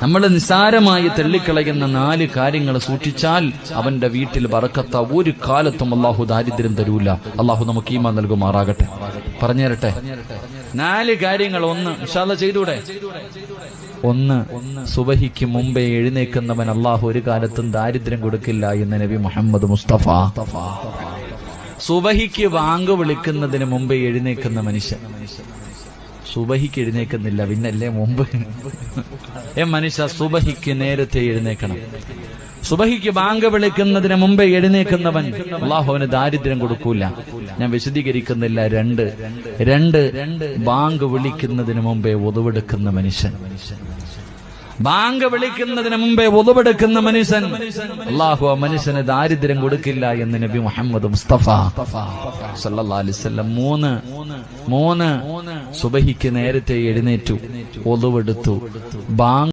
നമ്മൾ നിസ്സാരമായി തള്ളിക്കളയുന്ന 4 കാര്യങ്ങൾ സൂക്ഷിച്ചാൽ അവന്റെ വീട്ടിൽ ബറക്കത്ത ഒരു കാലത്തും അള്ളാഹു ദാരിദ്ര്യം തരൂല. അള്ളാഹു നമുക്ക് ഈമാൻ നൽകുമാറാകട്ടെ. പറഞ്ഞു തരട്ടെ 4 കാര്യങ്ങൾ. 1 ഇൻഷാ അല്ലാഹ് ചെയ്തൂടെ? 1 സുബഹിക്ക് മുമ്പേ എഴുന്നേൽക്കുന്നവൻ അള്ളാഹു ഒരു കാലത്തും ദാരിദ്ര്യം കൊടുക്കില്ല എന്ന് നബി മുഹമ്മദ് മുസ്തഫ. സുബഹിക്ക് ബാങ്ക് വിളിക്കുന്നതിന് മുമ്പേ എഴുന്നേൽക്കുന്ന മനുഷ്യൻ. സുബഹിക്ക് എഴുന്നേക്കുന്നില്ല, പിന്നല്ലേ മുമ്പ്. മനുഷ്യ സുബഹിക്ക് നേരത്തെ എഴുന്നേക്കണം. സുബഹിക്ക് ബാങ്ക് വിളിക്കുന്നതിന് മുമ്പേ എഴുന്നേക്കുന്നവൻ അല്ലാഹുവിന് ദാരിദ്ര്യം കൊടുക്കൂല. ഞാൻ വിശദീകരിക്കുന്നില്ല. 2 ബാങ്ക് വിളിക്കുന്നതിന് മുമ്പേ ഒതുവെടുക്കുന്ന മനുഷ്യൻ. ബാങ്ക് വിളിക്കുന്നതിന് മുമ്പേ ഒതുവെടുക്കുന്ന മനുഷ്യൻ അല്ലാഹു ആ മനുഷ്യന് ദാരിദ്ര്യം കൊടുക്കില്ല എന്ന് നബി മുഹമ്മദ് മുസ്തഫ സല്ലല്ലാഹു അലൈഹി വസല്ലം. 3 സുബഹിക്ക് നേരത്തെ എഴുന്നേറ്റു, ഒതുവെടുത്തു, ബാങ്ക്